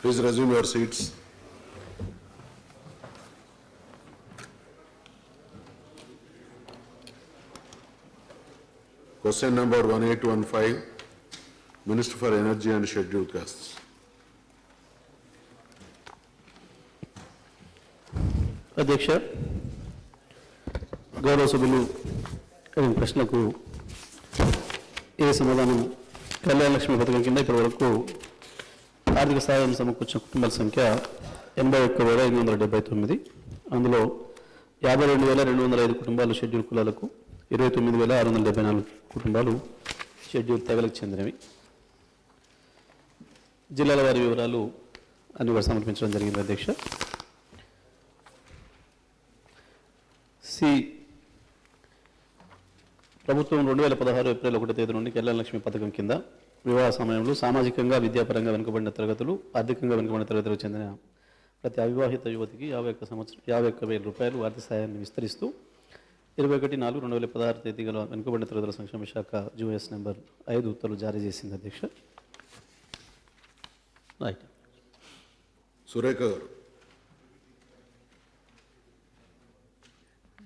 Please resume your seats. Question number 1815, Minister for Energy and Scheduled Castes. అధ్యక్ష, గౌరవ సభ్యులు అడిగిన ప్రశ్నకు ఏ సమాధానం కళ్యాణ లక్ష్మి పథకం కింద ఇప్పటి వరకు ఆర్థిక సహాయం సమకూర్చిన కుటుంబాల సంఖ్య 81,579. అందులో 52,205 కుటుంబాలు షెడ్యూల్ కులాలకు, 29,674 కుటుంబాలు షెడ్యూల్ తెగలకు చెందినవి. జిల్లాల వారి వివరాలు అన్ని కూడా సమర్పించడం జరిగింది అధ్యక్ష. ప్రభుత్వం 2016 ఏప్రిల్ 1వ తేదీ నుండి కళ్యాణ లక్ష్మి పథకం కింద వివాహ సమయంలో సామాజికంగా, విద్యాపరంగా వెనుకబడిన తరగతులు, ఆర్థికంగా వెనుకబడిన తరగతులకు చెందిన ప్రతి అవివాహిత యువతికి 51,000 రూపాయలు ఆర్థిక సహాయాన్ని విస్తరిస్తూ 21/4/2016 తేదీ గల వెనుకబడిన తరగతుల సంక్షేమ శాఖ జిఓఎస్ నెంబర్ 5 ఉత్తర్వులు జారీ చేసింది అధ్యక్ష. రైట్. సురేఖ గారు.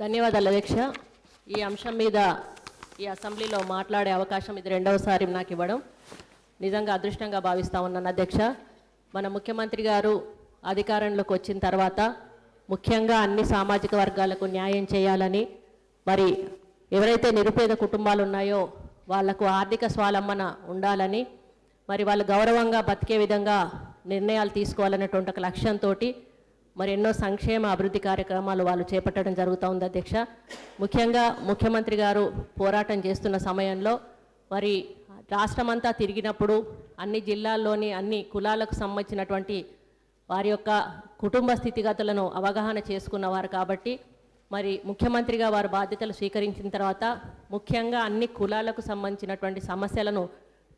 ధన్యవాదాలు అధ్యక్ష. ఈ అంశం మీద ఈ అసెంబ్లీలో మాట్లాడే అవకాశం ఇది రెండవసారి నాకు ఇవ్వడం నిజంగా అదృష్టంగా భావిస్తా ఉన్నాను అధ్యక్ష. మన ముఖ్యమంత్రి గారు అధికారంలోకి వచ్చిన తర్వాత ముఖ్యంగా అన్ని సామాజిక వర్గాలకు న్యాయం చేయాలని, మరి ఎవరైతే నిరుపేద కుటుంబాలు ఉన్నాయో వాళ్లకు ఆర్థిక స్వావలంబన ఉండాలని, మరి వాళ్ళు గౌరవంగా బతికే విధంగా నిర్ణయాలు తీసుకోవాలనేటువంటి ఒక లక్ష్యంతో మరి ఎన్నో సంక్షేమ అభివృద్ధి కార్యక్రమాలు వాళ్ళు చేపట్టడం జరుగుతూ ఉంది అధ్యక్ష. ముఖ్యంగా ముఖ్యమంత్రి గారు పోరాటం చేస్తున్న సమయంలో మరి రాష్ట్రమంతా తిరిగినప్పుడు అన్ని జిల్లాల్లోని అన్ని కులాలకు సంబంధించినటువంటి వారి యొక్క కుటుంబ స్థితిగతులను అవగాహన చేసుకున్నవారు కాబట్టి మరి ముఖ్యమంత్రిగా వారు బాధ్యతలు స్వీకరించిన తర్వాత ముఖ్యంగా అన్ని కులాలకు సంబంధించినటువంటి సమస్యలను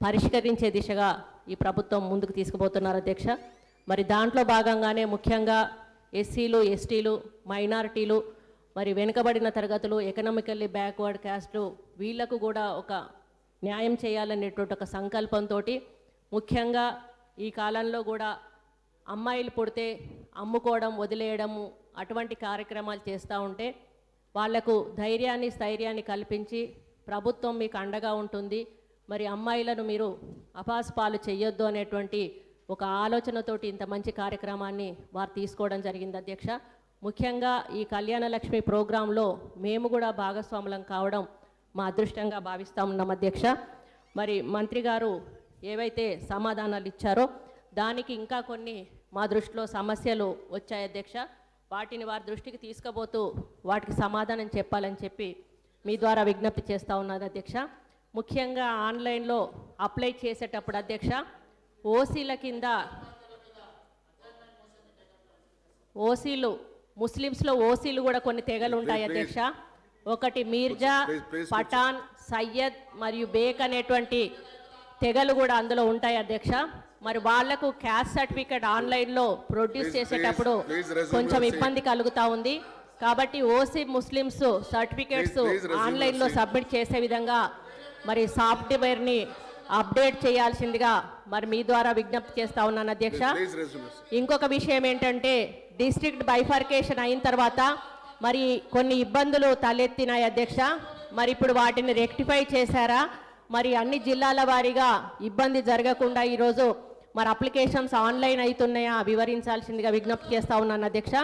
పరిష్కరించే దిశగా ఈ ప్రభుత్వం ముందుకు తీసుకుపోతున్నారు అధ్యక్ష. మరి దాంట్లో భాగంగానే ముఖ్యంగా ఎస్సీలు, ఎస్టీలు, మైనారిటీలు, మరి వెనుకబడిన తరగతులు, ఎకనామికల్లీ బ్యాక్వర్డ్ క్యాస్ట్లు, వీళ్లకు కూడా ఒక న్యాయం చేయాలనేటువంటి ఒక సంకల్పంతో ముఖ్యంగా ఈ కాలంలో కూడా అమ్మాయిలు పుడితే అమ్ముకోవడం, వదిలేయడము అటువంటి కార్యక్రమాలు చేస్తూ ఉంటే వాళ్లకు ధైర్యాన్ని, స్థైర్యాన్ని కల్పించి ప్రభుత్వం మీకు అండగా ఉంటుంది, మరి అమ్మాయిలను మీరు అపాస్పాలు చెయ్యొద్దు అనేటువంటి ఒక ఆలోచనతోటి ఇంత మంచి కార్యక్రమాన్ని వారు తీసుకోవడం జరిగింది అధ్యక్ష. ముఖ్యంగా ఈ కళ్యాణ లక్ష్మి ప్రోగ్రాంలో మేము కూడా భాగస్వాములం కావడం మా అదృష్టంగా భావిస్తూ ఉన్నాం అధ్యక్ష. మరి మంత్రి గారు ఏవైతే సమాధానాలు ఇచ్చారో దానికి ఇంకా కొన్ని మా దృష్టిలో సమస్యలు వచ్చాయి అధ్యక్ష. వాటిని వారి దృష్టికి తీసుకుపోతూ వాటికి సమాధానం చెప్పాలని చెప్పి మీ ద్వారా విజ్ఞప్తి చేస్తూ ఉన్నది అధ్యక్ష. ముఖ్యంగా ఆన్లైన్లో అప్లై చేసేటప్పుడు అధ్యక్ష ఓసీల కింద ఓసీలు, ముస్లిమ్స్లో ఓసీలు కూడా కొన్ని తెగలు ఉంటాయి అధ్యక్ష. ఒకటి మీర్జా, పఠాన్, సయ్యద్ మరియు బేక్ అనేటువంటి తెగలు కూడా అందులో ఉంటాయి అధ్యక్ష. మరి వాళ్లకు క్యాస్ట్ సర్టిఫికేట్ ఆన్లైన్లో ప్రొడ్యూస్ చేసేటప్పుడు కొంచెం ఇబ్బంది కలుగుతూ ఉంది. కాబట్టి ఓసీ ముస్లిమ్స్ సర్టిఫికేట్స్ ఆన్లైన్లో సబ్మిట్ చేసే విధంగా మరి సాఫ్ట్వేర్ని అప్డేట్ చేయాల్సిందిగా మరి మీ ద్వారా విజ్ఞప్తి చేస్తా ఉన్నాను అధ్యక్ష. ఇంకొక విషయం ఏంటంటే డిస్ట్రిక్ట్ బైఫర్కేషన్ అయిన తర్వాత మరి కొన్ని ఇబ్బందులు తలెత్తినాయి అధ్యక్ష. మరి ఇప్పుడు వాటిని రెక్టిఫై చేశారా, మరి అన్ని జిల్లాల వారీగా ఇబ్బంది జరగకుండా ఈరోజు మరి అప్లికేషన్స్ ఆన్లైన్ అవుతున్నాయా వివరించాల్సిందిగా విజ్ఞప్తి చేస్తా ఉన్నాను అధ్యక్ష.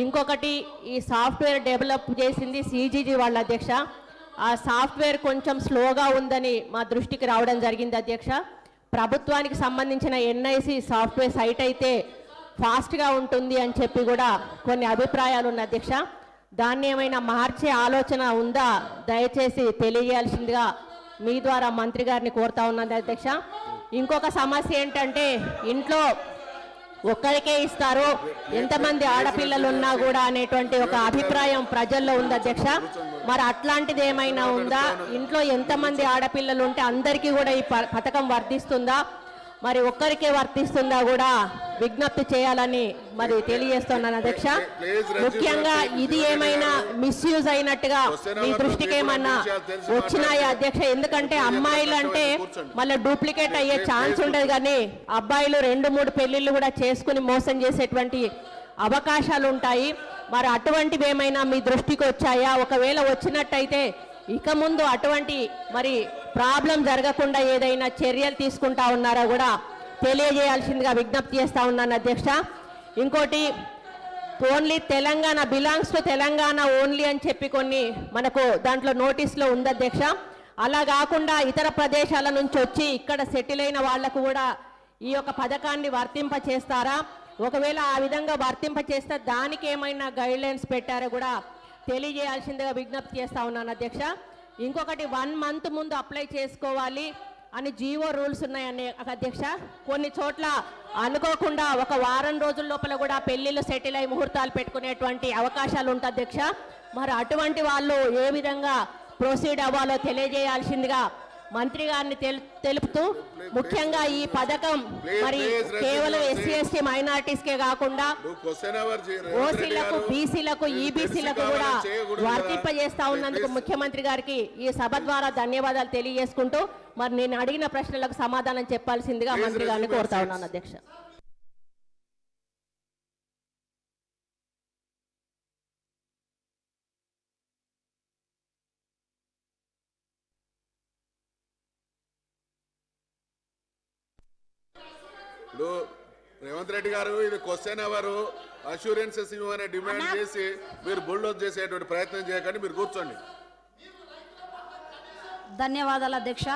ఇంకొకటి ఈ సాఫ్ట్వేర్ డెవలప్ చేసింది సిజీజీ వాళ్ళ అధ్యక్ష. ఆ సాఫ్ట్వేర్ కొంచెం స్లోగా ఉందని మా దృష్టికి రావడం జరిగింది అధ్యక్ష. ప్రభుత్వానికి సంబంధించిన ఎన్ఐసి సాఫ్ట్వేర్ సైట్ అయితే ఫాస్ట్గా ఉంటుంది అని చెప్పి కూడా కొన్ని అభిప్రాయాలు ఉన్నాయి అధ్యక్ష. దాన్ని ఏమైనా మార్చే ఆలోచన ఉందా దయచేసి తెలియజేయాల్సిందిగా మీ ద్వారా మంత్రి గారిని కోరుతా ఉన్నది అధ్యక్ష. ఇంకొక సమస్య ఏంటంటే ఇంట్లో ఒక్కరికే ఇస్తారు, ఎంతమంది ఆడపిల్లలు ఉన్నా కూడా అనేటువంటి ఒక అభిప్రాయం ప్రజల్లో ఉంది అధ్యక్ష. మరి అట్లాంటిది ఏమైనా ఉందా? ఇంట్లో ఎంతమంది ఆడపిల్లలు ఉంటే అందరికీ కూడా ఈ పథకం వర్తిస్తుందా? మరి ఒక్కరికే వర్తిస్తుందా కూడా విజ్ఞప్తి చేయాలని మరి తెలియజేస్తున్నాను అధ్యక్ష. ముఖ్యంగా ఇది ఏమైనా మిస్యూజ్ అయినట్టుగా మీ దృష్టికి ఏమన్నా వచ్చినాయా అధ్యక్ష? ఎందుకంటే అమ్మాయిలు అంటే మళ్ళీ డూప్లికేట్ అయ్యే ఛాన్స్ ఉండదు, కానీ అబ్బాయిలు 2-3 పెళ్లిళ్ళు కూడా చేసుకుని మోసం చేసేటువంటి అవకాశాలు ఉంటాయి. మరి అటువంటివి ఏమైనా మీ దృష్టికి వచ్చాయా? ఒకవేళ వచ్చినట్టయితే ఇక ముందు అటువంటి మరి ప్రాబ్లం జరగకుండా ఏదైనా చర్యలు తీసుకుంటా ఉన్నారా కూడా తెలియజేయాల్సిందిగా విజ్ఞప్తి చేస్తా ఉన్నాను అధ్యక్ష. ఇంకోటి, only Telangana belongs to Telangana only అని చెప్పి కొన్ని మనకు దాంట్లో నోటీస్లో ఉంది అధ్యక్ష. అలా కాకుండా ఇతర ప్రదేశాల నుంచి వచ్చి ఇక్కడ సెటిల్ అయిన వాళ్లకు కూడా ఈ యొక్క పథకాన్ని వర్తింప చేస్తారా? ఒకవేళ ఆ విధంగా వర్తింప చేస్తే దానికి ఏమైనా గైడ్ లైన్స్ పెట్టారో కూడా తెలియజేయాల్సిందిగా విజ్ఞప్తి చేస్తా ఉన్నాను అధ్యక్ష. ఇంకొకటి, 1 మంత్ ముందు అప్లై చేసుకోవాలి అని జీవో రూల్స్ ఉన్నాయని అధ్యక్ష. కొన్ని చోట్ల అనుకోకుండా ఒక వారం రోజుల లోపల కూడా పెళ్లిళ్ళు సెటిల్ అయి ముహూర్తాలు పెట్టుకునేటువంటి అవకాశాలు ఉంటాయి అధ్యక్ష. మరి అటువంటి వాళ్ళు ఏ విధంగా ప్రొసీడ్ అవ్వాలో తెలియజేయాల్సిందిగా మంత్రి గారిని తెలుపుతూ, ముఖ్యంగా ఈ పథకం మరి కేవలం SC/ST మైనారిటీస్కే కాకుండా ఓసీలకు, బీసీలకు, ఈబీసీలకు కూడా వర్తింపజేస్తా ఉన్నందుకు ముఖ్యమంత్రి గారికి ఈ సభ ద్వారా ధన్యవాదాలు తెలియజేసుకుంటూ మరి నేను అడిగిన ప్రశ్నలకు సమాధానం చెప్పాల్సిందిగా మంత్రి గారిని కోరుతా ఉన్నాను అధ్యక్ష. ఇప్పుడు రేవంత్ రెడ్డి గారు ఇది క్వశ్చన్ అవర్, అష్యూరెన్సెస్ ఇవ్వమని డిమాండ్ చేసి మీరు బుల్డోజ్ చేసేటువంటి ప్రయత్నం చేయకండి, మీరు కూర్చోండి. ధన్యవాదాలు అధ్యక్ష.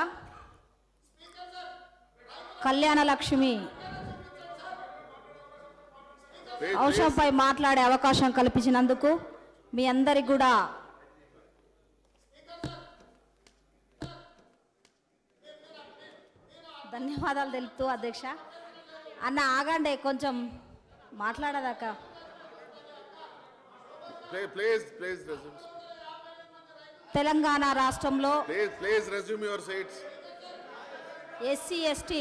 కళ్యాణ లక్ష్మి అంశంపై మాట్లాడే అవకాశం కల్పించినందుకు మీ అందరికి కూడా ధన్యవాదాలు తెలుపుతూ అధ్యక్ష. అన్న ఆగండి, కొంచెం మాట్లాడదాకా. తెలంగాణ రాష్ట్రంలో SC/ST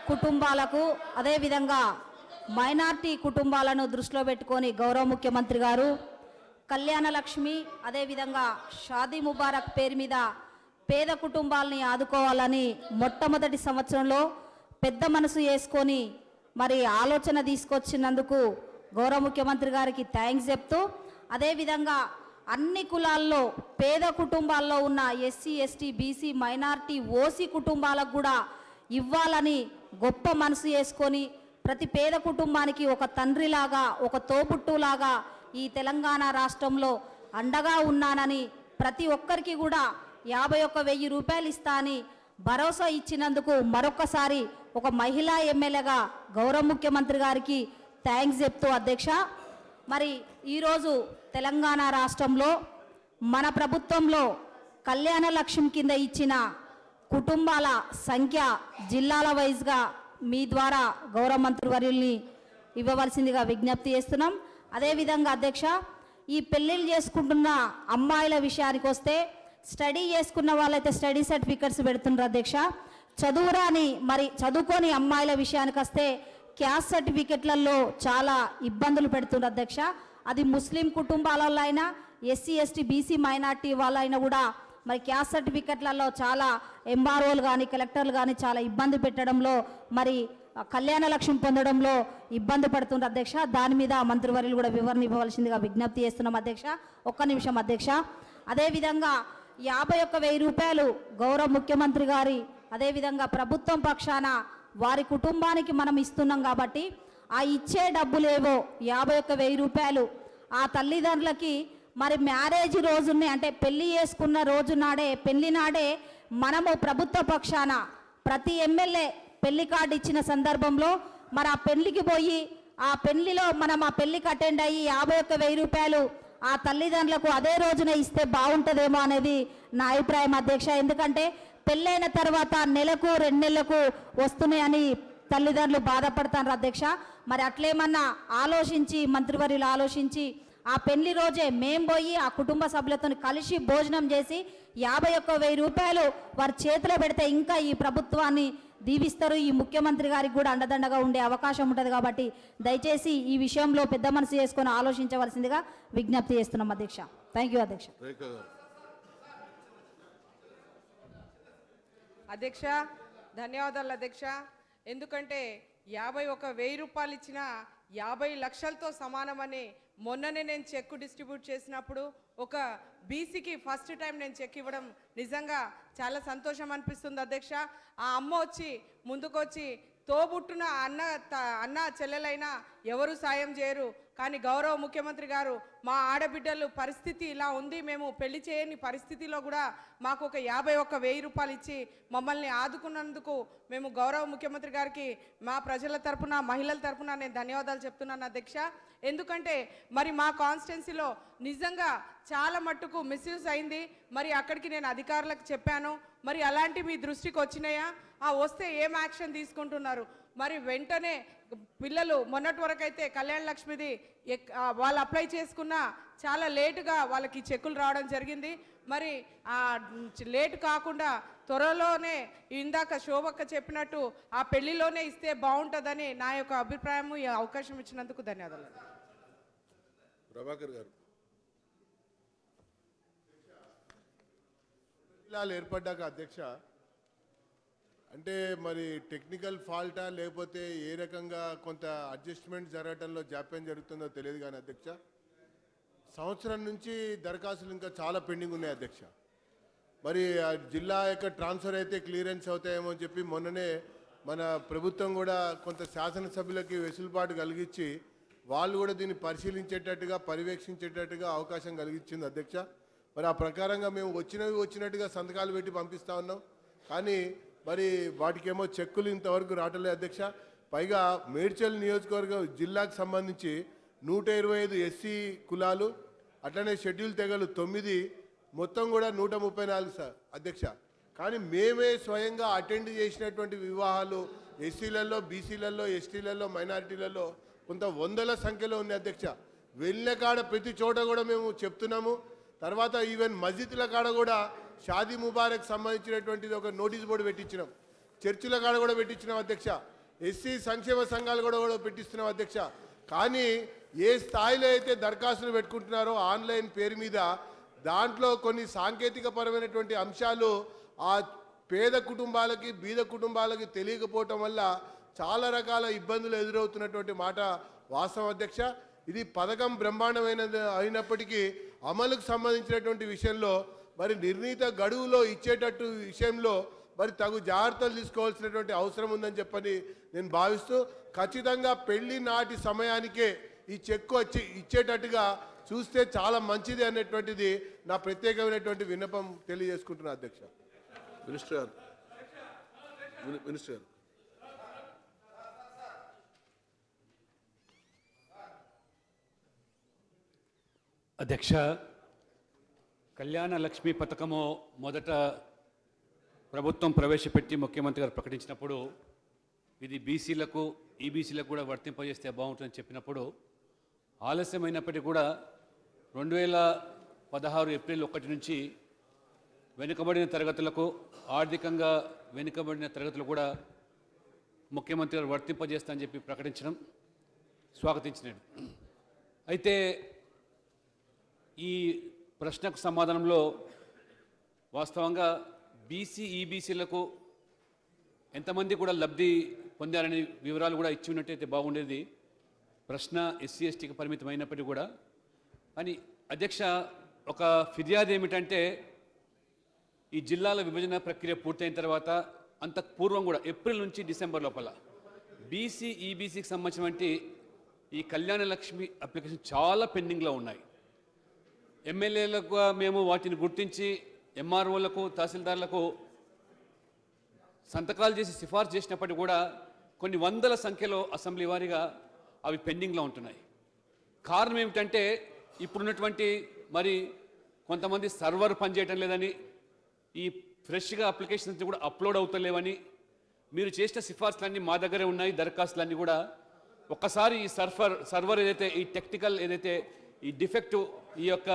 కుటుంబాలకు అదేవిధంగా మైనార్టీ కుటుంబాలను దృష్టిలో పెట్టుకొని గౌరవ ముఖ్యమంత్రి గారు కళ్యాణ లక్ష్మి అదేవిధంగా షాదీ ముబారక్ పేరు మీద పేద కుటుంబాలని ఆదుకోవాలని మొట్టమొదటి సంవత్సరంలో పెద్ద మనసు వేసుకొని మరి ఆలోచన తీసుకొచ్చినందుకు గౌరవ ముఖ్యమంత్రి గారికి థ్యాంక్స్ చెప్తూ, అదేవిధంగా అన్ని కులాల్లో పేద కుటుంబాల్లో ఉన్న SC/ST BC మైనార్టీ ఓసీ కుటుంబాలకు కూడా ఇవ్వాలని గొప్ప మనసు వేసుకొని ప్రతి పేద కుటుంబానికి ఒక తండ్రిలాగా, ఒక తోబుట్టులాగా ఈ తెలంగాణ రాష్ట్రంలో అండగా ఉన్నానని, ప్రతి ఒక్కరికి కూడా 51,000 రూపాయలు ఇస్తా అని భరోసా ఇచ్చినందుకు మరొకసారి ఒక మహిళా ఎమ్మెల్యేగా గౌరవ ముఖ్యమంత్రి గారికి థ్యాంక్స్ చెప్తూ అధ్యక్ష. మరి ఈరోజు తెలంగాణ రాష్ట్రంలో మన ప్రభుత్వంలో కళ్యాణ లక్ష్మి కింద ఇచ్చిన కుటుంబాల సంఖ్య జిల్లాల వైజ్గా మీ ద్వారా గౌరవ మంత్రివర్యుల్ని ఇవ్వవలసిందిగా విజ్ఞప్తి చేస్తున్నాం. అదేవిధంగా అధ్యక్ష, ఈ పెళ్ళిళ్ళు చేసుకుంటున్న అమ్మాయిల విషయానికి వస్తే స్టడీ చేసుకున్న వాళ్ళైతే స్టడీ సర్టిఫికెట్స్ పెడుతున్నారు అధ్యక్ష. చదువురాని మరి చదువుకొని అమ్మాయిల విషయానికి వస్తే క్యాస్ట్ సర్టిఫికెట్లలో చాలా ఇబ్బందులు పెడుతున్నారు అధ్యక్ష. అది ముస్లిం కుటుంబాలలో అయినా SC/ST BC మైనార్టీ వాళ్ళైనా కూడా మరి క్యాస్ట్ సర్టిఫికెట్లలో చాలా ఎంఆర్ఓలు కానీ కలెక్టర్లు కానీ చాలా ఇబ్బంది పెట్టడంలో మరి కళ్యాణ లక్ష్యం పొందడంలో ఇబ్బంది పడుతున్నారు అధ్యక్ష. దాని మీద మంత్రివర్యులు కూడా వివరణ ఇవ్వవలసిందిగా విజ్ఞప్తి చేస్తున్నాం అధ్యక్ష. ఒక్క నిమిషం అధ్యక్ష. అదేవిధంగా 51,000 రూపాయలు గౌరవ ముఖ్యమంత్రి గారి అదేవిధంగా ప్రభుత్వం పక్షాన వారి కుటుంబానికి మనం ఇస్తున్నాం కాబట్టి ఆ ఇచ్చే డబ్బులేవో 51,000 రూపాయలు ఆ తల్లిదండ్రులకి మరి మ్యారేజ్ రోజునే అంటే పెళ్లి చేసుకున్న రోజు నాడే పెళ్లి నాడే మనము ప్రభుత్వ పక్షాన ప్రతి ఎమ్మెల్యే పెళ్లి కార్డు ఇచ్చిన సందర్భంలో మరి ఆ పెళ్లికి పోయి ఆ పెళ్లిలో మనం ఆ పెళ్లికి అటెండ్ అయ్యి 51,000 రూపాయలు ఆ తల్లిదండ్రులకు అదే రోజున ఇస్తే బాగుంటుందేమో అనేది నా అభిప్రాయం అధ్యక్ష. ఎందుకంటే పెళ్ళైన తర్వాత నెలకు 2 నెలలకు వస్తున్నాయని తల్లిదండ్రులు బాధపడతారు అధ్యక్ష. మరి అట్లేమన్నా ఆలోచించి మంత్రివర్యులు ఆలోచించి ఆ పెళ్లి రోజే మేం పోయి ఆ కుటుంబ సభ్యులతో కలిసి భోజనం చేసి 51,000 రూపాయలు వారి చేతిలో పెడితే ఇంకా ఈ ప్రభుత్వాన్ని దీవిస్తారు, ఈ ముఖ్యమంత్రి గారికి కూడా అండదండగా ఉండే అవకాశం ఉంటుంది. కాబట్టి దయచేసి ఈ విషయంలో పెద్ద మనసు చేసుకొని ఆలోచించవలసిందిగా విజ్ఞప్తి చేస్తున్నాం అధ్యక్ష. థ్యాంక్ యూ అధ్యక్ష. రేఖ గారు. అధ్యక్ష ధన్యవాదాలు అధ్యక్ష. ఎందుకంటే 51,000 రూపాయలు ఇచ్చిన 50 లక్షలతో సమానమని మొన్ననే నేను చెక్ డిస్ట్రిబ్యూట్ చేసినప్పుడు ఒక బీసీకి ఫస్ట్ టైం నేను చెక్ ఇవ్వడం నిజంగా చాలా సంతోషం అనిపిస్తుంది అధ్యక్ష. ఆ అమ్మ వచ్చి ముందుకొచ్చి తోబుట్టున అన్న చెల్లెలైనా ఎవరు సాయం చేయరు, కానీ గౌరవ ముఖ్యమంత్రి గారు మా ఆడబిడ్డలు పరిస్థితి ఇలా ఉంది, మేము పెళ్లి చేయని పరిస్థితిలో కూడా మాకు ఒక 51,000 రూపాయలు ఇచ్చి మమ్మల్ని ఆదుకున్నందుకు మేము గౌరవ ముఖ్యమంత్రి గారికి మా ప్రజల తరపున మహిళల తరపున నేను ధన్యవాదాలు చెప్తున్నాను అధ్యక్ష. ఎందుకంటే మరి మా కాన్స్టిట్యున్సీలో నిజంగా చాలా మట్టుకు మిస్యూజ్ అయింది. మరి అక్కడికి నేను అధికారులకు చెప్పాను, మరి అలాంటి మీ దృష్టికి వచ్చినాయా, వస్తే ఏం యాక్షన్ తీసుకుంటున్నారు? మరి వెంటనే పిల్లలు మొన్నటి వరకు అయితే కళ్యాణ లక్ష్మిది వాళ్ళు అప్లై చేసుకున్న చాలా లేటుగా వాళ్ళకి చెక్కులు రావడం జరిగింది. మరి లేట్ కాకుండా త్వరలోనే ఇందాక శోభక్క చెప్పినట్టు ఆ పెళ్లిలోనే ఇస్తే బాగుంటుందని నా యొక్క అభిప్రాయం. ఈ అవకాశం ఇచ్చినందుకు ధన్యవాదాలు. ప్రభాకర్ గారు. జిల్లాలు ఏర్పడ్డాక అధ్యక్ష అంటే మరి టెక్నికల్ ఫాల్టా లేకపోతే ఏ రకంగా కొంత అడ్జస్ట్మెంట్ జరగడంలో జాప్యం జరుగుతుందో తెలియదు కానీ అధ్యక్ష సంవత్సరం నుంచి దరఖాస్తులు ఇంకా చాలా పెండింగ్ ఉన్నాయి అధ్యక్ష. మరి ఆ జిల్లా యొక్క ట్రాన్స్ఫర్ అయితే క్లియరెన్స్ అవుతాయేమో అని చెప్పి మొన్ననే మన ప్రభుత్వం కూడా కొంత శాసనసభ్యులకి వెసులుబాటు కలిగించి వాళ్ళు కూడా దీన్ని పరిశీలించేటట్టుగా పర్యవేక్షించేటట్టుగా అవకాశం కలిగించింది అధ్యక్ష. మరి ఆ ప్రకారంగా మేము వచ్చినట్టుగా సంతకాలు పెట్టి పంపిస్తూ ఉన్నాం, కానీ మరి వాటికేమో చెక్కులు ఇంతవరకు రావట్లేదు అధ్యక్ష. పైగా మేడ్చల్ నియోజకవర్గం జిల్లాకు సంబంధించి 125 ఎస్సీ కులాలు అట్లనే షెడ్యూల్ తెగలు 9 మొత్తం కూడా 134 అధ్యక్ష. కానీ మేమే స్వయంగా అటెండ్ చేసినటువంటి వివాహాలు ఎస్సీలలో, బీసీలలో, ఎస్టీలలో, మైనారిటీలలో కొంత వందల సంఖ్యలో ఉంది అధ్యక్ష. వెళ్ళిన కాడ ప్రతి చోట కూడా మేము చెప్తున్నాము. తర్వాత ఈవెన్ మస్జిద్ల కాడ కూడా షాదీ ముబారక్ సంబంధించినటువంటిది ఒక నోటీస్ బోర్డు పెట్టించినాం, చర్చిల కాడ కూడా పెట్టించినాం అధ్యక్ష, ఎస్సీ సంక్షేమ సంఘాలు కూడా పెట్టిస్తున్నాం అధ్యక్ష. కానీ ఏ స్థాయిలో అయితే దరఖాస్తులు పెట్టుకుంటున్నారో ఆన్లైన్ పేరు మీద దాంట్లో కొన్ని సాంకేతిక పరమైనటువంటి అంశాలు ఆ పేద కుటుంబాలకి బీద కుటుంబాలకి తెలియకపోవటం వల్ల చాలా రకాల ఇబ్బందులు ఎదురవుతున్నటువంటి మాట వాస్తవం అధ్యక్ష. ఇది పథకం బ్రహ్మాండమైనది అయినప్పటికీ అమలుకు సంబంధించినటువంటి విషయంలో మరి నిర్ణీత గడువులో ఇచ్చేటట్టు విషయంలో మరి తగు జాగ్రత్తలు తీసుకోవాల్సినటువంటి అవసరం ఉందని చెప్పని నేను భావిస్తూ ఖచ్చితంగా పెళ్లి నాటి సమయానికే ఈ చెక్కు వచ్చి ఇచ్చేటట్టుగా చూస్తే చాలా మంచిది అనేటువంటిది నా ప్రత్యేకమైనటువంటి విన్నపం తెలియజేసుకుంటున్నా అధ్యక్ష. మినిస్టర్ గారు. మినిస్టర్ గారు. అధ్యక్ష, కళ్యాణ లక్ష్మి పథకము మొదట ప్రభుత్వం ప్రవేశపెట్టి ముఖ్యమంత్రి గారు ప్రకటించినప్పుడు ఇది బీసీలకు ఈబీసీలకు కూడా వర్తింపజేస్తే బాగుంటుందని చెప్పినప్పుడు ఆలస్యమైనప్పటికీ కూడా 2016 ఏప్రిల్ 1 నుంచి వెనుకబడిన తరగతులకు ఆర్థికంగా వెనుకబడిన తరగతులు కూడా ముఖ్యమంత్రి గారు వర్తింపజేస్తా అని చెప్పి ప్రకటించడం స్వాగతించినాడు. అయితే ఈ ప్రశ్నకు సమాధానంలో వాస్తవంగా బీసీ ఈబీసీలకు ఎంతమంది కూడా లబ్ధి పొందారనే వివరాలు కూడా ఇచ్చి ఉన్నట్టయితే బాగుండేది. ప్రశ్న ఎస్సీ ఎస్టీకి పరిమితమైనప్పటికీ కూడా. అని అధ్యక్ష, ఒక ఫిర్యాదు ఏమిటంటే ఈ జిల్లాల విభజన ప్రక్రియ పూర్తయిన తర్వాత అంతకు పూర్వం కూడా ఏప్రిల్ నుంచి డిసెంబర్ లోపల బీసీ ఈబీసీకి సంబంధించినటువంటి ఈ కళ్యాణ లక్ష్మి అప్లికేషన్ చాలా పెండింగ్లో ఉన్నాయి. ఎమ్మెల్యేలకు మేము వాటిని గుర్తించి ఎంఆర్ఓలకు తహసీల్దార్లకు సంతకాలు చేసి సిఫార్సు చేసినప్పటికీ కూడా కొన్ని వందల సంఖ్యలో అసెంబ్లీ వారీగా అవి పెండింగ్లో ఉంటున్నాయి. కారణం ఏమిటంటే ఇప్పుడున్నటువంటి మరి కొంతమంది సర్వర్ పనిచేయటం లేదని, ఈ ఫ్రెష్గా అప్లికేషన్స్ కూడా అప్లోడ్ అవుతలేవని, మీరు చేసిన సిఫార్సులన్నీ మా దగ్గరే ఉన్నాయి, దరఖాస్తులన్నీ కూడా ఒక్కసారి ఈ సర్వర్ ఏదైతే ఈ టెక్నికల్ ఏదైతే ఈ డిఫెక్ట్ ఈ యొక్క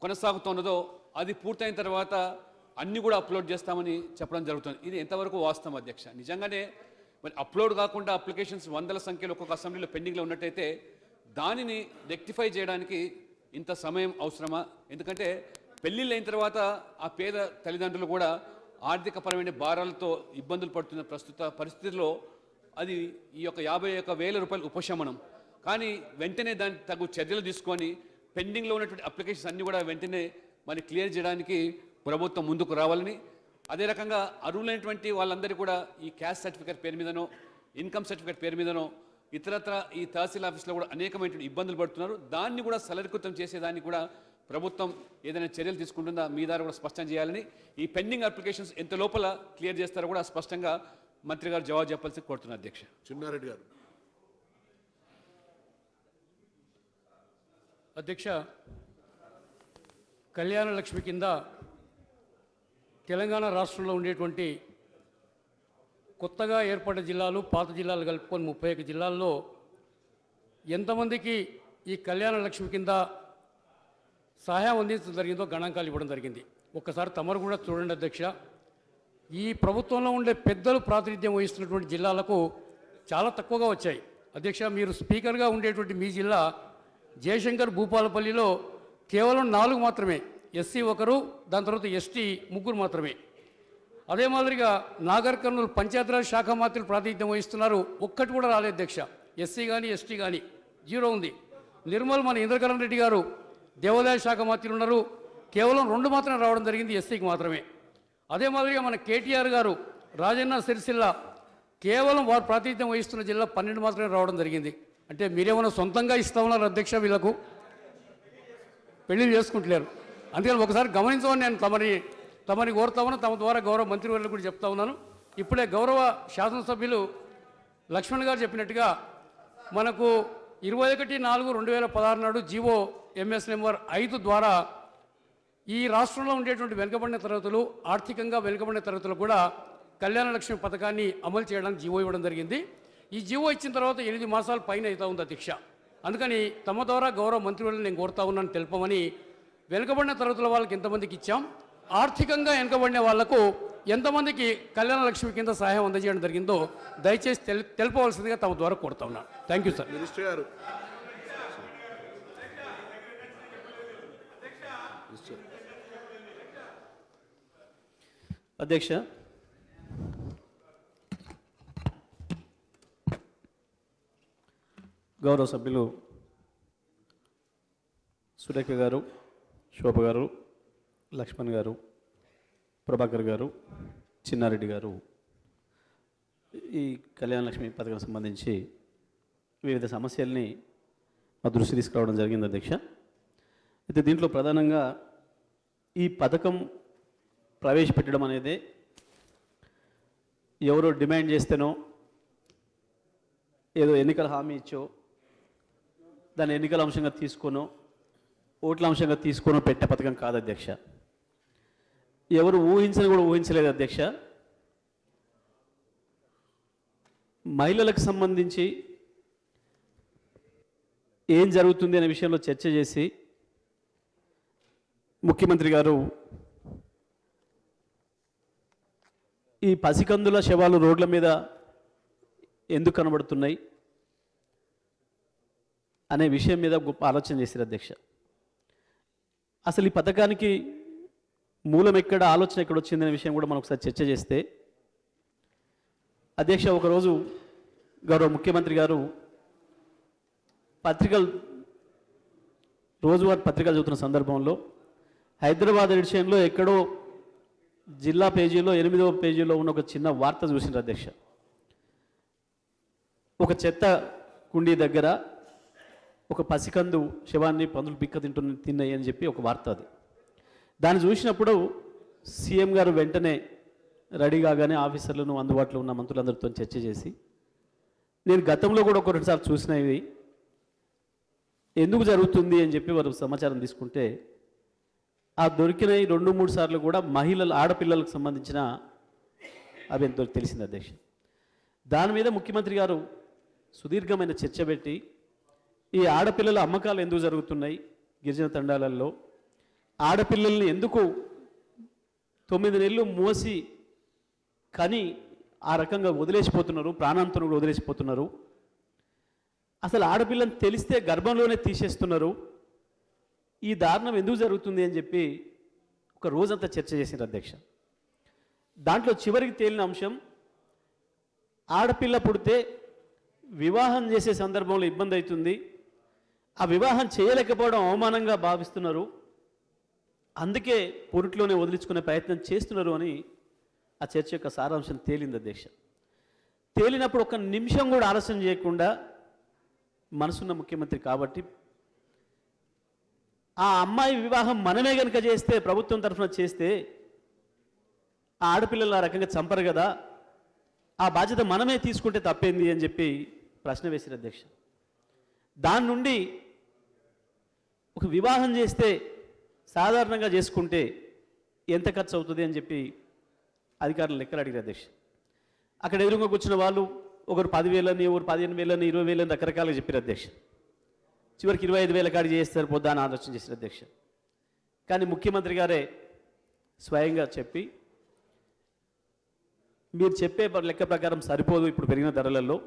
కొనసాగుతున్నదో అది పూర్తయిన తర్వాత అన్నీ కూడా అప్లోడ్ చేస్తామని చెప్పడం జరుగుతుంది. ఇది ఎంతవరకు వాస్తవం అధ్యక్ష? నిజంగానే మరి అప్లోడ్ కాకుండా అప్లికేషన్స్ వందల సంఖ్యలో ఒక్కొక్క అసెంబ్లీలో పెండింగ్లో ఉన్నట్టయితే దానిని రెక్టిఫై చేయడానికి ఇంత సమయం అవసరమా? ఎందుకంటే పెళ్ళిళ్ళు అయిన తర్వాత ఆ పేద తల్లిదండ్రులు కూడా ఆర్థికపరమైన భారాలతో ఇబ్బందులు పడుతున్న ప్రస్తుత పరిస్థితుల్లో అది ఈ యొక్క 51,000 రూపాయల ఉపశమనం. కానీ వెంటనే దానికి తగు చర్యలు తీసుకొని పెండింగ్లో ఉన్నటువంటి అప్లికేషన్స్ అన్నీ కూడా వెంటనే మరి క్లియర్ చేయడానికి ప్రభుత్వం ముందుకు రావాలని, అదే రకంగా అర్హులైనటువంటి వాళ్ళందరికీ కూడా ఈ క్యాస్ట్ సర్టిఫికేట్ పేరు మీదనో ఇన్కమ్ సర్టిఫికేట్ పేరు మీదనో ఇతరత్ర ఈ తహసీల్ ఆఫీస్లో కూడా అనేకమైనటువంటి ఇబ్బందులు పడుతున్నారు. దాన్ని కూడా సరళీకృతం చేసేదాన్ని కూడా ప్రభుత్వం ఏదైనా చర్యలు తీసుకుంటుందా మీ ద్వారా కూడా స్పష్టం చేయాలని, ఈ పెండింగ్ అప్లికేషన్స్ ఎంత లోపల క్లియర్ చేస్తారో కూడా స్పష్టంగా మంత్రి గారు జవాబు చెప్పాల్సి కోరుతున్నారు అధ్యక్ష. చిన్నారెడ్డి గారు. అధ్యక్ష, కళ్యాణ లక్ష్మి కింద తెలంగాణ రాష్ట్రంలో ఉండేటువంటి కొత్తగా ఏర్పడ్డ జిల్లాలు, పాత జిల్లాలు కలుపుకొని 31 జిల్లాల్లో ఎంతమందికి ఈ కళ్యాణ లక్ష్మి కింద సహాయం అందించడం జరిగిందో గణాంకాలు ఇవ్వడం జరిగింది. ఒక్కసారి తమరు కూడా చూడండి అధ్యక్ష. ఈ ప్రభుత్వంలో ఉండే పెద్దలు ప్రాతినిధ్యం వహిస్తున్నటువంటి జిల్లాలకు చాలా తక్కువగా వచ్చాయి. అధ్యక్ష, మీరు స్పీకర్గా ఉండేటువంటి మీ జిల్లా జయశంకర్ భూపాలపల్లిలో కేవలం 4 మాత్రమే, ఎస్సీ 1, దాని తర్వాత ఎస్టీ 3 మాత్రమే. అదే మాదిరిగా నాగర్ కర్నూలు పంచాయతీరాజ్ శాఖ మంత్రులు ప్రాతినిధ్యం వహిస్తున్నారు, ఒక్కటి కూడా రాలేదు అధ్యక్ష. ఎస్సీ కానీ ఎస్టీ కానీ 0 ఉంది. నిర్మల్ మన ఇంద్రకరణ్ రెడ్డి గారు దేవాదాయ శాఖ మంత్రులు ఉన్నారు, కేవలం 2 మాత్రమే రావడం జరిగింది, ఎస్సీకి మాత్రమే. అదే మాదిరిగా మన కేటీఆర్ గారు రాజన్న సిరిసిల్ల కేవలం వారు ప్రాతినిధ్యం వహిస్తున్న జిల్లా 12 మాత్రమే రావడం జరిగింది. అంటే మీరేమైనా సొంతంగా ఇస్తా ఉన్నారు అధ్యక్ష? వీళ్ళకు పెళ్లిళ్ళు చేసుకుంటలేరు. అందుకని ఒకసారి గమనించమని నేను తమని కోరుతా ఉన్నా, తమ ద్వారా గౌరవ మంత్రివర్యులు కూడా చెప్తా ఉన్నాను. ఇప్పుడే గౌరవ శాసనసభ్యులు లక్ష్మణ్ గారు చెప్పినట్టుగా మనకు 21/4/2016 నాడు జీవో ఎంఎస్ నెంబర్ 5 ద్వారా ఈ రాష్ట్రంలో ఉండేటువంటి వెనుకబడిన తరగతులు, ఆర్థికంగా వెనుకబడిన తరగతులు కూడా కళ్యాణ లక్ష్మి పథకాన్ని అమలు చేయడానికి జీవో ఇవ్వడం జరిగింది. ఈ జీవో ఇచ్చిన తర్వాత 8 మాసాల పైన అవుతా ఉంది అధ్యక్ష. అందుకని తమ ద్వారా గౌరవ మంత్రివర్యులు నేను కోరుతా ఉన్నాను తెలుపమని. వెనుకబడిన తరగతుల వాళ్ళకి ఎంతమందికి ఇచ్చాం, ఆర్థికంగా వెనుకబడిన వాళ్లకు ఎంతమందికి కళ్యాణ లక్ష్మి కింద సహాయం అందజేయడం జరిగిందో దయచేసి తెలుపవలసిందిగా తమ ద్వారా కోరుతా ఉన్నాను. Thank you sir. మినిస్టర్ గారు. అధ్యక్ష, గౌరవ సభ్యులు సురేఖ గారు, శోభ గారు, లక్ష్మణ్ గారు, ప్రభాకర్ గారు, చిన్నారెడ్డి గారు ఈ కళ్యాణ లక్ష్మి పథకం సంబంధించి వివిధ సమస్యల్ని మా దృష్టి తీసుకురావడం జరిగింది అధ్యక్ష. అయితే దీంట్లో ప్రధానంగా ఈ పథకం ప్రవేశపెట్టడం అనేది ఎవరో డిమాండ్ చేస్తేనో, ఏదో ఎన్నికల హామీ ఇచ్చో, దాన్ని ఎన్నికల అంశంగా తీసుకోనో, ఓట్ల అంశంగా తీసుకోనో పెట్టే పథకం కాదు అధ్యక్ష. ఎవరు ఊహించని కూడా ఊహించలేదు అధ్యక్ష. మహిళలకు సంబంధించి ఏం జరుగుతుంది అనే విషయంలో చర్చ చేసి ముఖ్యమంత్రి గారు ఈ పసికందుల శవాలు రోడ్ల మీద ఎందుకు కనబడుతున్నాయి అనే విషయం మీద గొప్ప ఆలోచన చేశారు అధ్యక్ష. అసలు ఈ పథకానికి మూలం ఎక్కడ, ఆలోచన ఎక్కడ వచ్చిందనే విషయం కూడా మనం ఒకసారి చర్చ చేస్తే అధ్యక్ష, ఒకరోజు గౌరవ ముఖ్యమంత్రి గారు రోజువారీ పత్రికలు చదువుతున్న సందర్భంలో హైదరాబాద్ ఎడిషన్లో ఎక్కడో జిల్లా పేజీలో 8వ పేజీలో ఉన్న ఒక చిన్న వార్త చూసినారు అధ్యక్ష. ఒక చెత్త కుండీ దగ్గర ఒక పసికందు శవాన్ని పందులు పిక్క తిన్నాయి అని చెప్పి ఒక వార్త. అది దాన్ని చూసినప్పుడు సీఎం గారు వెంటనే రెడీ కాగానే ఆఫీసర్లను, అందుబాటులో ఉన్న మంత్రులందరితో చర్చ చేసి, నేను గతంలో కూడా ఒక 2 సార్లు చూసిన ఇవి ఎందుకు జరుగుతుంది అని చెప్పి వారు సమాచారం తీసుకుంటే ఆ దొరికిన 2-3 సార్లు కూడా ఆడపిల్లలకు సంబంధించిన అవి ఎంతో తెలిసింది అధ్యక్ష. దాని మీద ముఖ్యమంత్రి గారు సుదీర్ఘమైన చర్చ పెట్టి ఈ ఆడపిల్లల అమ్మకాలు ఎందుకు జరుగుతున్నాయి గిరిజన తండాలలో, ఆడపిల్లల్ని ఎందుకు 9 నెలలు మోసి కని ఆ రకంగా వదిలేసిపోతున్నారు, ప్రాణాంతరం వదిలేసిపోతున్నారు, అసలు ఆడపిల్లని తెలిస్తే గర్భంలోనే తీసేస్తున్నారు, ఈ దారుణం ఎందుకు జరుగుతుంది అని చెప్పి ఒక రోజంతా చర్చ చేసింది అధ్యక్ష. దాంట్లో చివరికి తేలిన అంశం, ఆడపిల్ల పుడితే వివాహం చేసే సందర్భంలో ఇబ్బంది అవుతుంది, ఆ వివాహం చేయలేకపోవడం అవమానంగా భావిస్తున్నారు, అందుకే పురుట్లోనే వదిలించుకునే ప్రయత్నం చేస్తున్నారు అని ఆ చర్చ యొక్క సారాంశం తేలింది అధ్యక్ష. తేలినప్పుడు ఒక నిమిషం కూడా ఆలస్యం చేయకుండా మనసున్న ముఖ్యమంత్రి కాబట్టి ఆ అమ్మాయి వివాహం మనమే కనుక చేస్తే, ప్రభుత్వం తరఫున చేస్తే ఆ ఆడపిల్లలు ఆ రకంగా చంపరు కదా, ఆ బాధ్యత మనమే తీసుకుంటే తప్పేంది అని చెప్పి ప్రశ్న వేశారు అధ్యక్ష. దాని నుండి ఒక వివాహం చేస్తే సాధారణంగా చేసుకుంటే ఎంత ఖర్చు అవుతుంది అని చెప్పి అధికారులు లెక్కలు అడిగారు అధ్యక్ష. అక్కడ ఎదురుగా కూర్చున్న వాళ్ళు ఒకరు 10,000 ఒకరు 15,000 20,000 రకరకాలుగా చెప్పారు అధ్యక్ష. చివరికి 25,000 కాడికి చేస్తారు పొద్దు అని ఆలోచన చేశారు అధ్యక్ష. కానీ ముఖ్యమంత్రి గారే స్వయంగా చెప్పి, మీరు చెప్పే లెక్క ప్రకారం సరిపోదు ఇప్పుడు పెరిగిన ధరలలో,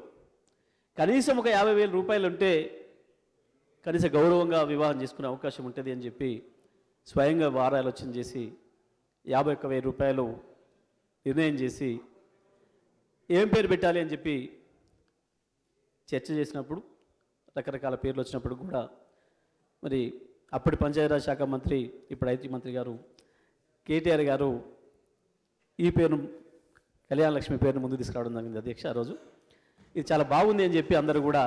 కనీసం ఒక 50,000 రూపాయలు ఉంటే కనీస గౌరవంగా వివాహం చేసుకునే అవకాశం ఉంటుంది అని చెప్పి స్వయంగా వారు ఆలోచన చేసి 51,000 రూపాయలు నిర్ణయం చేసి ఏం పేరు పెట్టాలి అని చెప్పి చర్చ చేసినప్పుడు రకరకాల పేర్లు వచ్చినప్పుడు కూడా మరి అప్పటి పంచాయతీరాజ్ శాఖ మంత్రి ఇప్పుడు ఐటీ మంత్రి గారు కేటీఆర్ గారు ఈ పేరును కళ్యాణ లక్ష్మి పేరును ముందుకు తీసుకురావడం జరిగింది అధ్యక్ష. ఆ రోజు ఇది చాలా బాగుంది అని చెప్పి అందరూ కూడా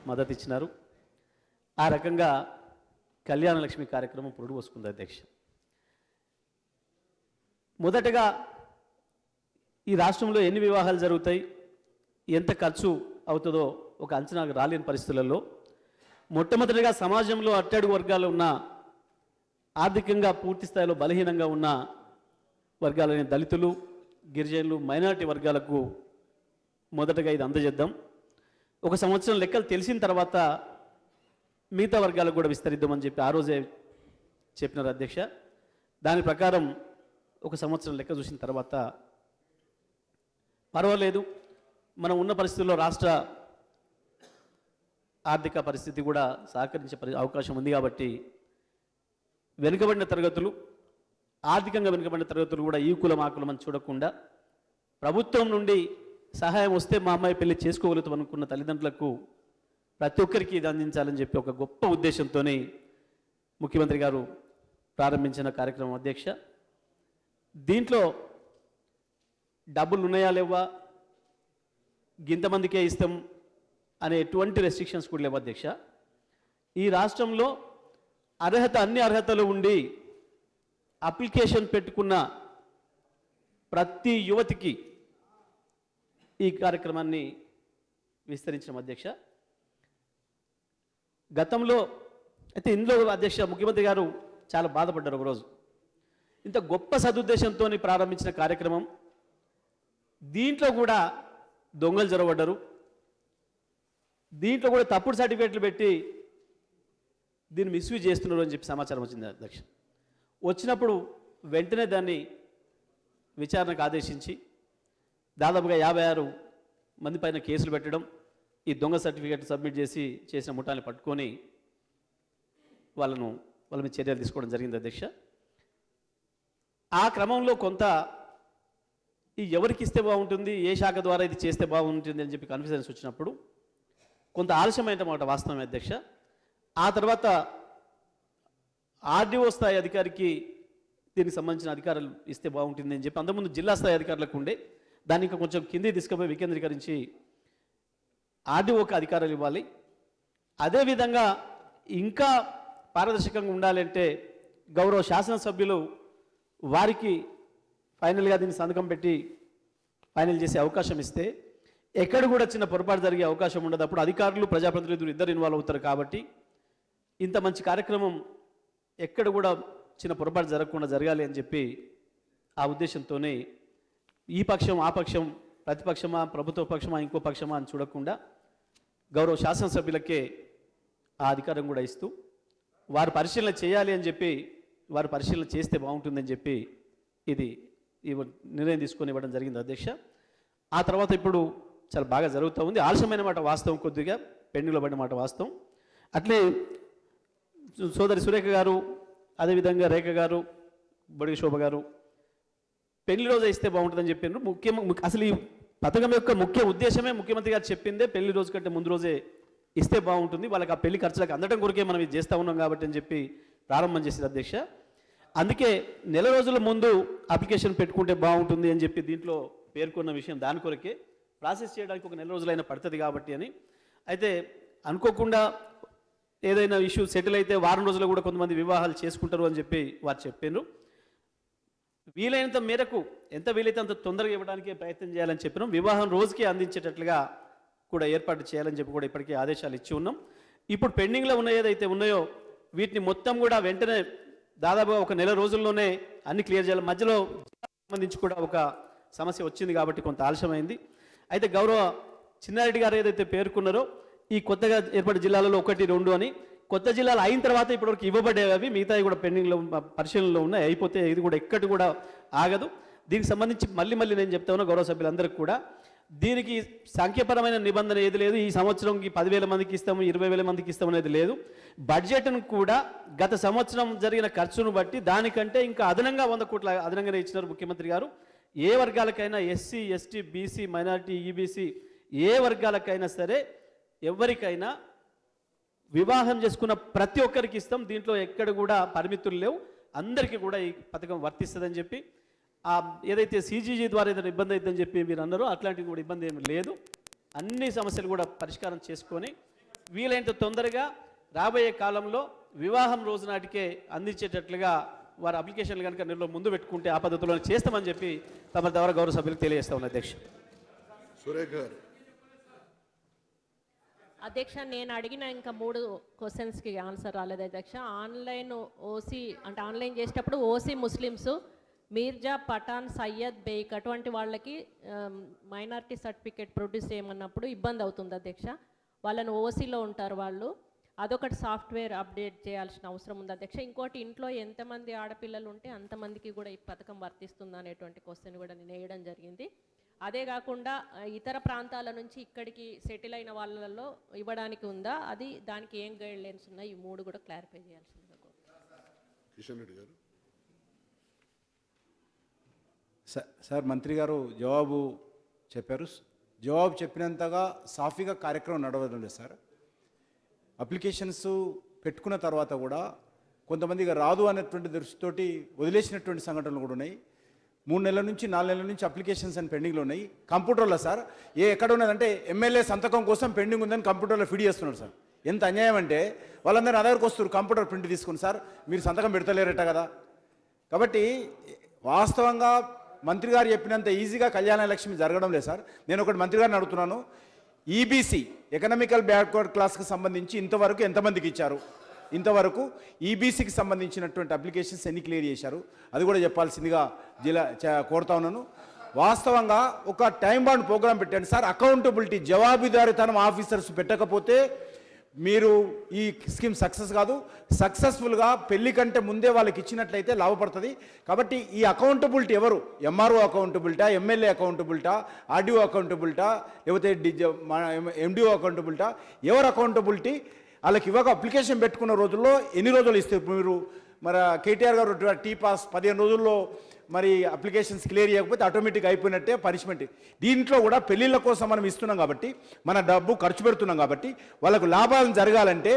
మద్దతు ఇచ్చినారు. ఆ రకంగా కళ్యాణ లక్ష్మి కార్యక్రమం పురుడు పోసుకుంది అధ్యక్ష. మొదటగా ఈ రాష్ట్రంలో ఎన్ని వివాహాలు జరుగుతాయి, ఎంత ఖర్చు అవుతుందో ఒక అంచనాకు రాలేని పరిస్థితులలో మొట్టమొదటిగా సమాజంలో అట్టడుగు వర్గాలు ఉన్న, ఆర్థికంగా పూర్తి స్థాయిలో బలహీనంగా ఉన్న వర్గాలైన దళితులు, గిరిజనులు, మైనారిటీ వర్గాలకు మొదటగా ఇది అందజేద్దాం. ఒక సంవత్సరం లెక్కలు తెలిసిన తర్వాత మిగతా వర్గాలకు కూడా విస్తరిద్దామని చెప్పి ఆ రోజే చెప్పినారు అధ్యక్ష. దాని ప్రకారం ఒక సంవత్సరం లెక్క చూసిన తర్వాత పర్వాలేదు, మనం ఉన్న పరిస్థితుల్లో రాష్ట్ర ఆర్థిక పరిస్థితి కూడా సహకరించే అవకాశం ఉంది కాబట్టి వెనుకబడిన తరగతులు, ఆర్థికంగా వెనుకబడిన తరగతులు కూడా ఈ కులం ఆ కులం అని చూడకుండా ప్రభుత్వం నుండి సహాయం వస్తే మా అమ్మాయి పెళ్లి చేసుకోగలుగుతాం అనుకున్న తల్లిదండ్రులకు ప్రతి ఒక్కరికి ఇది అందించాలని చెప్పి ఒక గొప్ప ఉద్దేశంతో ముఖ్యమంత్రి గారు ప్రారంభించిన కార్యక్రమం అధ్యక్ష. దీంట్లో డబ్బులు ఉన్నాయా లేవా, గింతమందికే ఇస్తాం అనే ఎటువంటి రెస్ట్రిక్షన్స్ కూడా లేవు అధ్యక్ష. ఈ రాష్ట్రంలో అన్ని అర్హతలు ఉండి అప్లికేషన్ పెట్టుకున్న ప్రతి యువతికి ఈ కార్యక్రమాన్ని విస్తరించిన అధ్యక్ష. గతంలో అయితే ఇందులో అధ్యక్ష ముఖ్యమంత్రి గారు చాలా బాధపడ్డారు. ఒకరోజు ఇంత గొప్ప సదుద్దేశంతో ప్రారంభించిన కార్యక్రమం, దీంట్లో కూడా దొంగలు జరగబడ్డారు, దీంట్లో కూడా తప్పుడు సర్టిఫికేట్లు పెట్టి దీన్ని మిస్యూజ్ చేస్తున్నారు అని చెప్పి సమాచారం వచ్చింది అధ్యక్ష. వచ్చినప్పుడు వెంటనే దాన్ని విచారణకు ఆదేశించి దాదాపుగా 56 మంది పైన కేసులు పెట్టడం, ఈ దొంగ సర్టిఫికేట్ సబ్మిట్ చేసిన ముఠాన్ని పట్టుకొని వాళ్ళ మీద చర్యలు తీసుకోవడం జరిగింది అధ్యక్ష. ఆ క్రమంలో కొంత ఈ ఎవరికి ఇస్తే బాగుంటుంది, ఏ శాఖ ద్వారా ఇది చేస్తే బాగుంటుంది అని చెప్పి కన్ఫ్యూజన్స్ వచ్చినప్పుడు కొంత ఆలస్యమైన మాట వాస్తవమే అధ్యక్ష. ఆ తర్వాత ఆర్డీఓ స్థాయి అధికారికి దీనికి సంబంధించిన అధికారులు ఇస్తే బాగుంటుంది అని చెప్పి అంతకుముందు జిల్లా స్థాయి అధికారులకు ఉండే, దాన్ని ఇంకా కొంచెం కింది తీసుకుపోయి వికేంద్రీకరించి ఆర్డీఓకి అధికారాలు ఇవ్వాలి. అదేవిధంగా ఇంకా పారదర్శకంగా ఉండాలంటే గౌరవ శాసనసభ్యులు వారికి ఫైనల్గా దీన్ని సంతకం పెట్టి ఫైనల్ చేసే అవకాశం ఇస్తే ఎక్కడ కూడా చిన్న పొరపాటు జరిగే అవకాశం ఉండదు. అప్పుడు అధికారులు ప్రజాప్రతినిధులు ఇద్దరు ఇన్వాల్వ్ అవుతారు. కాబట్టి ఇంత మంచి కార్యక్రమం ఎక్కడ కూడా చిన్న పొరపాటు జరగకుండా జరగాలి అని చెప్పి ఆ ఉద్దేశంతోనే ఈ పక్షం ఆ పక్షం, ప్రతిపక్షమా ప్రభుత్వ పక్షమా ఇంకో పక్షమా అని చూడకుండా గౌరవ శాసనసభ్యులకే ఆ అధికారం కూడా ఇస్తూ వారు పరిశీలన చేయాలి అని చెప్పి వారు పరిశీలన చేస్తే బాగుంటుందని చెప్పి ఇది నిర్ణయం తీసుకొని ఇవ్వడం జరిగింది అధ్యక్ష. ఆ తర్వాత ఇప్పుడు చాలా బాగా జరుగుతూ ఉంది. ఆలస్యమైన మాట వాస్తవం, కొద్దిగా పెండింగ్లో పడిన మాట వాస్తవం. అట్లే సోదరి సురేఖ గారు, అదేవిధంగా రేఖ గారు, బొడిగ శోభ గారు పెళ్లి రోజు ఇస్తే బాగుంటుందని చెప్పారు. అసలు ఈ పథకం యొక్క ముఖ్య ఉద్దేశమే ముఖ్యమంత్రి గారు చెప్పిందే పెళ్లి రోజు కంటే ముందు రోజే ఇస్తే బాగుంటుంది, వాళ్ళకి ఆ పెళ్లి ఖర్చులకు అందడం కొరకే మనం ఇది చేస్తూ ఉన్నాం కాబట్టి అని చెప్పి ప్రారంభం చేశారు అధ్యక్ష. అందుకే నెల రోజుల ముందు అప్లికేషన్ పెట్టుకుంటే బాగుంటుంది అని చెప్పి దీంట్లో పేర్కొన్న విషయం దాని కొరకే. ప్రాసెస్ చేయడానికి ఒక నెల రోజులైనా పడుతుంది కాబట్టి అని. అయితే అనుకోకుండా ఏదైనా ఇష్యూ సెటిల్ అయితే వారం రోజుల్లో కూడా కొంతమంది వివాహాలు చేసుకుంటారు అని చెప్పి వారు చెప్పారు. వీలైనంత మేరకు ఎంత వీలైతే అంత తొందరగా ఇవ్వడానికి ప్రయత్నం చేయాలని చెప్పినాం. వివాహం రోజుకే అందించేటట్లుగా కూడా ఏర్పాటు చేయాలని చెప్పి కూడా ఇప్పటికే ఆదేశాలు ఇచ్చి ఉన్నాం. ఇప్పుడు పెండింగ్లో ఉన్న ఏదైతే ఉన్నాయో వీటిని మొత్తం కూడా వెంటనే దాదాపుగా ఒక నెల రోజుల్లోనే అన్ని క్లియర్ చేయాలి. మధ్యలో సంబంధించి కూడా ఒక సమస్య వచ్చింది కాబట్టి కొంత ఆలస్యమైంది. అయితే గౌరవ చిన్నారెడ్డి గారు ఏదైతే పేర్కొన్నారో ఈ కొత్తగా ఏర్పడే జిల్లాలలో 1, 2 అని కొత్త జిల్లాలు అయిన తర్వాత ఇప్పటివరకు ఇవ్వబడేవి, అవి మిగతావి కూడా పెండింగ్లో పరిశీలనలో ఉన్నాయి. అయిపోతే ఇది కూడా ఎక్కడి కూడా ఆగదు. దీనికి సంబంధించి మళ్ళీ నేను చెప్తా ఉన్నా గౌరవ సభ్యులందరికీ కూడా, దీనికి సంఖ్యాపరమైన నిబంధన ఏది లేదు. ఈ సంవత్సరంకి 10,000 మందికి ఇస్తాము, 20,000 మందికి ఇస్తాము అనేది లేదు. బడ్జెట్ను కూడా గత సంవత్సరం జరిగిన ఖర్చును బట్టి దానికంటే ఇంకా అదనంగా 100 కోట్ల అదనంగానే ఇచ్చినారు ముఖ్యమంత్రి గారు. ఏ వర్గాలకైనా SC, ST, BC, minority, EBC ఏ వర్గాలకైనా సరే ఎవరికైనా వివాహం చేసుకున్న ప్రతి ఒక్కరికి ఇస్తాం. దీంట్లో ఎక్కడ కూడా పరిమితులు లేవు, అందరికీ కూడా ఈ పథకం వర్తిస్తుందని చెప్పి, ఏదైతే సీజీజీ ద్వారా ఏదైనా ఇబ్బంది అవుతుందని చెప్పి మీరు అన్నారో అట్లాంటివి కూడా ఇబ్బంది ఏమి లేదు. అన్ని సమస్యలు కూడా పరిష్కారం చేసుకొని వీలైనంత తొందరగా రాబోయే కాలంలో వివాహం రోజు నాటికే అందించేటట్లుగా వారి అప్లికేషన్లు కనుక నెలలో ముందు పెట్టుకుంటే ఆ పద్ధతిలో చేస్తామని చెప్పి తమ ద్వారా గౌరవ సభ్యులకు తెలియజేస్తా ఉన్నా అధ్యక్ష. సురేఖ గారు. అధ్యక్ష, నేను అడిగిన ఇంకా 3 క్వశ్చన్స్కి ఆన్సర్ రాలేదు అధ్యక్ష. ఆన్లైన్ ఓసీ అంటే ఆన్లైన్ చేసేటప్పుడు ఓసీ ముస్లిమ్స్, మీర్జా, పఠాన్, సయ్యద్, బేక్ అటువంటి వాళ్ళకి మైనారిటీ సర్టిఫికేట్ ప్రొడ్యూస్ చేయమన్నప్పుడు ఇబ్బంది అవుతుంది అధ్యక్ష. వాళ్ళని ఓసీలో ఉంటారు వాళ్ళు, అదొకటి సాఫ్ట్వేర్ అప్డేట్ చేయాల్సిన అవసరం ఉంది అధ్యక్ష. ఇంకోటి, ఇంట్లో ఎంతమంది ఆడపిల్లలు ఉంటే అంతమందికి కూడా ఈ పథకం వర్తిస్తుందా అనేటువంటి క్వశ్చన్ కూడా నేను వేయడం జరిగింది. అదే కాకుండా ఇతర ప్రాంతాల నుంచి ఇక్కడికి సెటిల్ అయిన వాళ్ళలో ఇవ్వడానికి ఉందా, అది దానికి ఏం గైడ్ లైన్స్ ఉన్నాయి, ఈ 3 కూడా క్లారిఫై చేయాల్సిందిగా. కిషన్ రెడ్డి గారు. సార్ మంత్రి గారు జవాబు చెప్పారు. జవాబు చెప్పినంతగా సాఫీగా కార్యక్రమం నడవడం లేదు సార్. అప్లికేషన్స్ పెట్టుకున్న తర్వాత కూడా కొంతమందిగా రాదు అనేటువంటి దృష్టితోటి వదిలేసినటువంటి సంఘటనలు కూడా ఉన్నాయి. 3 నెలల నుంచి 4 నెలల నుంచి అప్లికేషన్స్ అని పెండింగ్లో ఉన్నాయి. కంప్యూటర్లో సార్ ఎక్కడ ఉన్నదంటే ఎమ్మెల్యే సంతకం కోసం పెండింగ్ ఉందని కంప్యూటర్లో ఫీడ్ చేస్తున్నారు సార్. ఎంత అన్యాయం అంటే వాళ్ళందరూ నా దగ్గరకు వస్తారు కంప్యూటర్ ప్రింట్ తీసుకుని, సార్ మీరు సంతకం పెడతలేరట కదా. కాబట్టి వాస్తవంగా మంత్రి గారు చెప్పినంత ఈజీగా కళ్యాణ లక్ష్మి జరగడం లేదు సార్. నేను ఒకటి మంత్రి గారిని అడుగుతున్నాను, ఈబీసీ ఎకనామికల్ బ్యాక్వర్డ్ క్లాస్కి సంబంధించి ఇంతవరకు ఎంతమందికి ఇచ్చారు, ఇంతవరకు ఈబీసీకి సంబంధించినటువంటి అప్లికేషన్స్ ఎన్ని క్లియర్ చేశారు, అది కూడా చెప్పాల్సిందిగా కోరుతా ఉన్నాను. వాస్తవంగా ఒక టైం బాండ్ ప్రోగ్రాం పెట్టండి సార్. అకౌంటబిలిటీ, జవాబుదారీతనం ఆఫీసర్స్ పెట్టకపోతే మీరు ఈ స్కీమ్ సక్సెస్ కాదు. సక్సెస్ఫుల్గా పెళ్లి కంటే ముందే వాళ్ళకి ఇచ్చినట్లయితే లాభపడుతుంది. కాబట్టి ఈ అకౌంటబిలిటీ ఎవరు, ఎంఆర్ఓ అకౌంటబిలిటా, ఎమ్మెల్యే అకౌంటబిలిటా, ఆర్డీఓ అకౌంటబిలిటా, లేకపోతే ఎండిఓ అకౌంటబిలిటా, ఎవరు అకౌంటబిలిటీ వాళ్ళకి ఇవ్వక అప్లికేషన్ పెట్టుకున్న రోజుల్లో ఎన్ని రోజులు ఇస్తే మీరు మరి కేటీఆర్ గారు టీ పాస్ 15 రోజుల్లో మరి అప్లికేషన్స్ క్లియర్ చేయకపోతే ఆటోమేటిక్ అయిపోయినట్టే పనిష్మెంట్. దీంట్లో కూడా పెళ్ళిళ్ళ కోసం మనం ఇస్తున్నాం కాబట్టి, మన డబ్బు ఖర్చు పెడుతున్నాం కాబట్టి వాళ్ళకు లాభాలు జరగాలంటే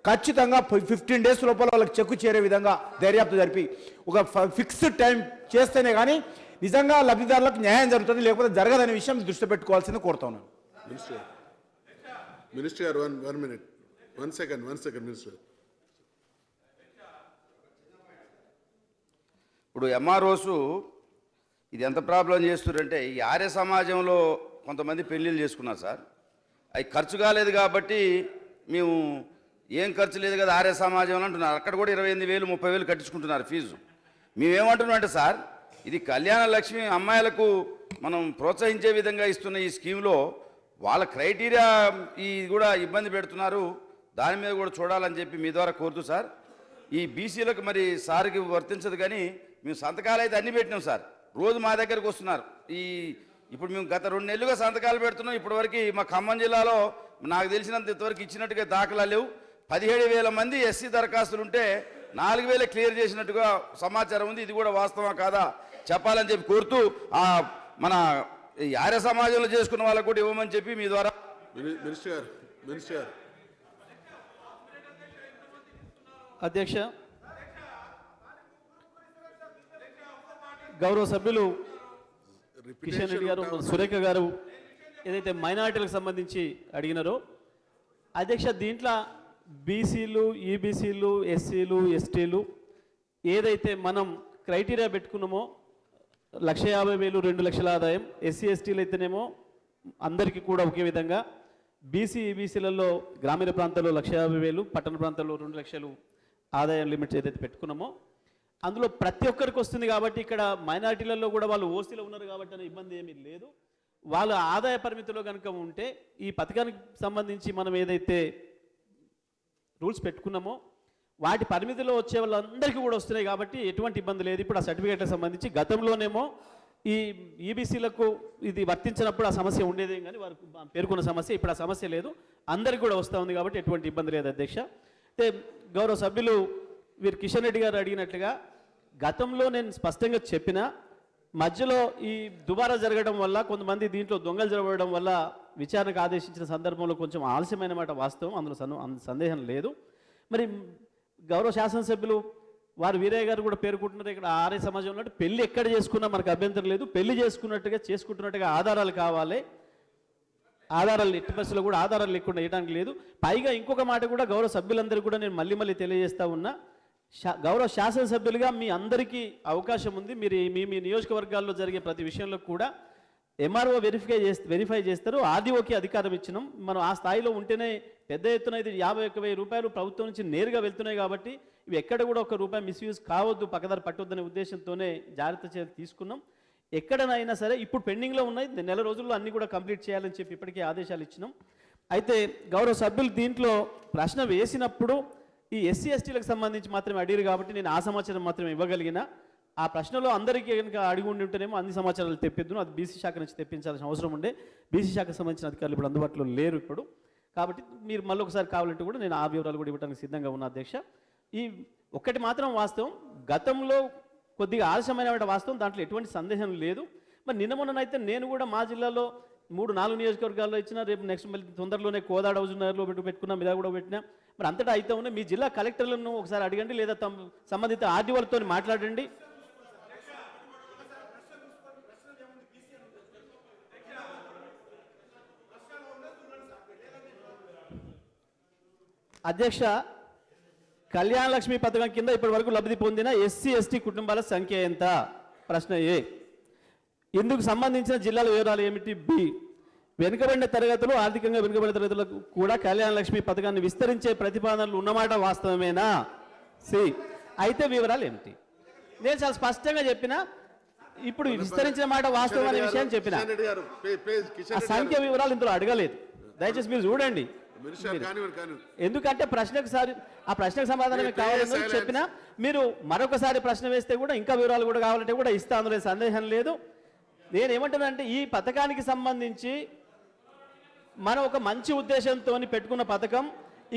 ఖచ్చితంగా 15 డేస్ లోపల వాళ్ళకి చెక్కు చేరే విధంగా దర్యాప్తు జరిపి ఒక ఫిక్స్డ్ టైం చేస్తేనే కానీ నిజంగా లబ్ధిదారులకు న్యాయం జరుగుతుంది, లేకపోతే జరగదనే విషయం దృష్టి పెట్టుకోవాల్సింది కోరుతా ఉన్నాను. మినిస్టర్ గారు 1 minute, 1 second మినిస్టర్. ఇప్పుడు ఎంఆర్ఓస్ ఇది ఎంత ప్రాబ్లం చేస్తున్నారంటే, ఈ ఆర్య సమాజంలో కొంతమంది పెళ్ళిళ్ళు చేసుకున్నారు సార్. అవి ఖర్చు కాలేదు కాబట్టి మేము ఏం ఖర్చు లేదు కదా ఆర్య సమాజంలో అంటున్నారు. అక్కడ కూడా 28,000 30,000 కట్టించుకుంటున్నారు ఫీజు. మేమేమంటున్నాం అంటే సార్, ఇది కళ్యాణ లక్ష్మి అమ్మాయిలకు మనం ప్రోత్సహించే విధంగా ఇస్తున్న ఈ స్కీమ్లో వాళ్ళ క్రైటీరియా ఈ కూడా ఇబ్బంది పెడుతున్నారు. దాని మీద కూడా చూడాలని చెప్పి మీ ద్వారా కోరుతూ సార్, ఈ బీసీలకు మరి సార్కి వర్తించదు కానీ మేము సంతకాలు అయితే అన్ని పెట్టినాం సార్. రోజు మా దగ్గరకు వస్తున్నారు. ఇప్పుడు మేము గత 2 నెలలుగా సంతకాలు పెడుతున్నాం. ఇప్పటివరకు మా ఖమ్మం జిల్లాలో నాకు తెలిసినంత ఇంతవరకు ఇచ్చినట్టుగా దాఖలాలు లేవు. 17,000 మంది ఎస్సీ దరఖాస్తులు ఉంటే 4,000 క్లియర్ చేసినట్టుగా సమాచారం ఉంది. ఇది కూడా వాస్తవం కాదా చెప్పాలని చెప్పి కోరుతూ మన ఈ ఆర్య సమాజంలో చేసుకున్న వాళ్ళకు కూడా ఇవ్వమని చెప్పి మీ ద్వారా. మినిస్టర్ అధ్యక్ష, గౌరవ సభ్యులు కిషన్ రెడ్డి గారు, సురేఖ గారు ఏదైతే మైనారిటీలకు సంబంధించి అడిగినారో అధ్యక్ష, దీంట్లో బీసీలు, ఈబీసీలు, ఎస్సీలు, ఎస్టీలు ఏదైతే మనం క్రైటీరియా పెట్టుకున్నామో 1,50,000, 2 లక్షల ఆదాయం, ఎస్సీ ఎస్టీలు అయితేనేమో అందరికీ కూడా ఒకే విధంగా, బీసీ ఈబీసీలలో గ్రామీణ ప్రాంతాల్లో 1,50,000, పట్టణ ప్రాంతాల్లో 2 లక్షలు ఆదాయం లిమిట్స్ ఏదైతే పెట్టుకున్నామో అందులో ప్రతి ఒక్కరికి వస్తుంది. కాబట్టి ఇక్కడ మైనారిటీలలో కూడా వాళ్ళు ఓసీలో ఉన్నారు కాబట్టి అనే ఇబ్బంది ఏమీ లేదు. వాళ్ళ ఆదాయ పరిమితిలో కనుక ఉంటే ఈ పథకానికి సంబంధించి మనం ఏదైతే రూల్స్ పెట్టుకున్నామో వాటి పరిమితిలో వచ్చే వాళ్ళందరికీ కూడా వస్తున్నాయి కాబట్టి ఎటువంటి ఇబ్బంది లేదు. ఇప్పుడు ఆ సర్టిఫికేట్లకు సంబంధించి గతంలోనేమో ఈ ఈబీసీలకు ఇది వర్తించినప్పుడు ఆ సమస్య ఉండేదేం కానీ వారు పేర్కొన్న సమస్య, ఇప్పుడు ఆ సమస్య లేదు, అందరికీ కూడా వస్తూ ఉంది కాబట్టి ఎటువంటి ఇబ్బంది లేదు అధ్యక్ష. అయితే గౌరవ సభ్యులు వీరు కిషన్ రెడ్డి గారు అడిగినట్లుగా గతంలో నేను స్పష్టంగా చెప్పిన మధ్యలో ఈ దుబారా జరగడం వల్ల కొంతమంది దీంట్లో దొంగలు జరగడం వల్ల విచారణకు ఆదేశించిన సందర్భంలో కొంచెం ఆలస్యమైన మాట వాస్తవం, అందులో సందేహం లేదు. మరి గౌరవ శాసనసభ్యులు వారు వీరయ్య గారు కూడా పేర్కొంటున్నారు ఇక్కడ ఆర్య సమాజంలో పెళ్లి ఎక్కడ చేసుకున్నా మనకు అభ్యంతరం లేదు, పెళ్లి చేసుకుంటున్నట్టుగా ఆధారాలు కావాలి, ఆధారాలు ఎట్టి పరిస్థితుల్లో కూడా ఆధారాలు లేకుండా వేయడానికి లేదు. పైగా ఇంకొక మాట కూడా గౌరవ సభ్యులందరికీ కూడా నేను మళ్ళీ తెలియజేస్తా ఉన్నా, గౌరవ శాసనసభ్యులుగా మీ అందరికీ అవకాశం ఉంది. మీరు మీ నియోజకవర్గాల్లో జరిగే ప్రతి విషయంలో కూడా ఎంఆర్ఓ వెరిఫై చేస్తారు, ఆర్డీఓకి అధికారం ఇచ్చినాం. మనం ఆ స్థాయిలో ఉంటేనే పెద్ద ఎత్తున ఇది 51,000 రూపాయలు ప్రభుత్వం నుంచి నేరుగా వెళ్తున్నాయి కాబట్టి ఇవి ఎక్కడ కూడా ₹1 మిస్యూజ్ కావద్దు, పక్కదారి పట్టొద్దనే ఉద్దేశంతోనే జాగ్రత్త చర్యలు తీసుకున్నాం. ఎక్కడనైనా సరే ఇప్పుడు పెండింగ్లో ఉన్నాయి, నెల రోజుల్లో అన్నీ కూడా కంప్లీట్ చేయాలని చెప్పి ఇప్పటికే ఆదేశాలు ఇచ్చినాం. అయితే గౌరవ సభ్యులు దీంట్లో ప్రశ్న వేసినప్పుడు ఈ ఎస్సీ ఎస్టీలకు సంబంధించి మాత్రమే అడిగారు కాబట్టి నేను ఆ సమాచారం మాత్రమే ఇవ్వగలిగిన. ఆ ప్రశ్నలో అందరికీ కనుక అడిగి ఉండి ఉంటేనేమో అన్ని సమాచారాలు తెప్పిద్దును, అది బీసీ శాఖ నుంచి తెప్పించాల్సిన అవసరం ఉండే. బీసీ శాఖకు సంబంధించిన అధికారులు ఇప్పుడు అందుబాటులో లేరు ఇప్పుడు, కాబట్టి మీరు మళ్ళీ ఒకసారి కావాలంటే కూడా నేను ఆ వివరాలు కూడా ఇవ్వడానికి సిద్ధంగా ఉన్నా అధ్యక్ష. ఈ ఒక్కటి మాత్రం వాస్తవం, గతంలో కొద్దిగా ఆలస్యమైన వాస్తవం, దాంట్లో ఎటువంటి సందేహం లేదు. మరి నిన్న మొన్ననైతే నేను కూడా మా జిల్లాలో 3-4 నియోజకవర్గాల్లో ఇచ్చిన, రేపు నెక్స్ట్ మళ్ళీ తొందరలోనే కోదాడ హుజూర్నగర్లో పెట్టుకున్నా, మీద కూడా పెట్టినా. మరి అంతటా అయితే ఉన్నాయి. మీ జిల్లా కలెక్టర్లను ఒకసారి అడగండి, లేదా సంబంధిత ఆర్డీఓలతో మాట్లాడండి. అధ్యక్ష, కళ్యాణ లక్ష్మి పథకం కింద ఇప్పటి వరకు లబ్ధి పొందిన ఎస్సీ ఎస్టీ కుటుంబాల సంఖ్య ఎంత? ప్రశ్న ఏ. ఇందుకు సంబంధించిన జిల్లాల వివరాలు ఏమిటి? బి. వెనుకబడిన తరగతులు, ఆర్థికంగా వెనుకబడిన తరగతులకు కూడా కళ్యాణ లక్ష్మి పథకాన్ని విస్తరించే ప్రతిపాదనలు ఉన్నమాట వాస్తవమేనా? సి. అయితే వివరాలు ఏమిటి? నేను చాలా స్పష్టంగా చెప్పిన, ఇప్పుడు విస్తరించిన మాట వాస్తవం అనే విషయాన్ని చెప్పిన. ఆ సంఖ్య వివరాలు ఇందులో అడగలేదు, దయచేసి మీరు చూడండి. ఎందుకంటే ఆ ప్రశ్నకు సమాధానమే కావాలని చెప్పినా, మీరు మరొకసారి ప్రశ్న వేస్తే కూడా ఇంకా వివరాలు కూడా కావాలంటే కూడా ఇస్తా, అందులో సందేహం లేదు. నేనేమంటున్నానంటే ఈ పథకానికి సంబంధించి మనం ఒక మంచి ఉద్దేశంతో పెట్టుకున్న పథకం,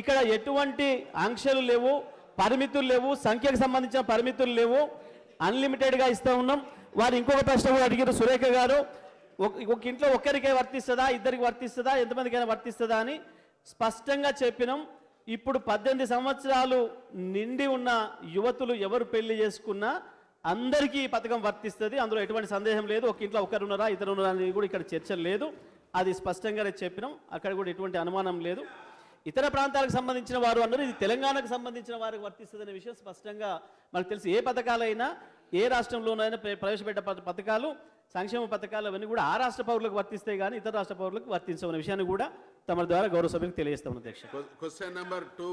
ఇక్కడ ఎటువంటి ఆంక్షలు లేవు, పరిమితులు లేవు, సంఖ్యకు సంబంధించిన పరిమితులు లేవు, అన్లిమిటెడ్గా ఇస్తూ ఉన్నాం. వారు ఇంకొక ప్రశ్న కూడా అడిగారు సురేఖ గారు, ఒక ఇంట్లో ఒక్కరికే వర్తిస్తుందా, ఇద్దరికి వర్తిస్తుందా, ఎంతమందికైనా వర్తిస్తుందా అని స్పష్టంగా చెప్పినాం. ఇప్పుడు 18 సంవత్సరాలు నిండి ఉన్న యువతులు ఎవరు పెళ్లి చేసుకున్నా అందరికీ ఈ పథకం వర్తిస్తుంది, అందులో ఎటువంటి సందేహం లేదు. ఒక ఇంట్లో ఒకరు ఉన్నారా, ఇద్దరు ఉన్నారా అని కూడా ఇక్కడ చర్చ లేదు, అది స్పష్టంగానే చెప్పినాం. అక్కడ కూడా ఎటువంటి అనుమానం లేదు. ఇతర ప్రాంతాలకు సంబంధించిన వారు అన్నారు, ఇది తెలంగాణకు సంబంధించిన వారికి వర్తిస్తుంది అనే విషయం స్పష్టంగా మనకు తెలుసు. ఏ పథకాలైనా ఏ రాష్ట్రంలోనైనా ప్రవేశపెట్టే పథకాలు, సంక్షేమ పథకాలు అవన్నీ కూడా ఆ రాష్ట్ర పౌరులకు వర్తిస్తాయి కానీ ఇతర రాష్ట్ర పౌరులకు వర్తించమనే విషయాన్ని కూడా తమ ద్వారా గౌరవ సభ్యులకు తెలియజేస్తాం అధ్యక్ష. Question number 2